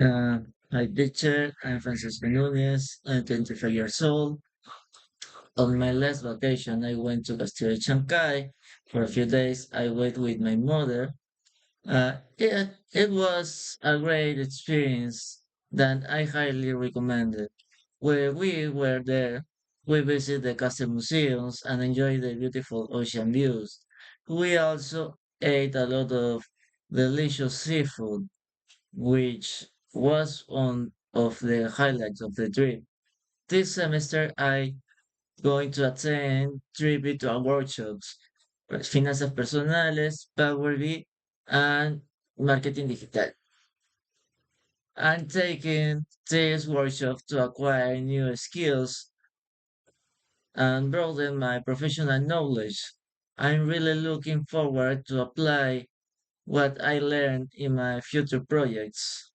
Uh, Hi, teacher. I'm Francisco Nunez. I'm 25 years old. On my last vacation, I went to Castillo de Chancay. For a few days, I went with my mother. It was a great experience that I highly recommend it. Where we were there, we visited the castle museums and enjoyed the beautiful ocean views. We also ate a lot of delicious seafood which was one of the highlights of the trip. This semester, I going to attend three virtual workshops: Finanzas Personales, Power BI, and Marketing Digital. I'm taking this workshop to acquire new skills and broaden my professional knowledge. I'm really looking forward to apply what I learned in my future projects.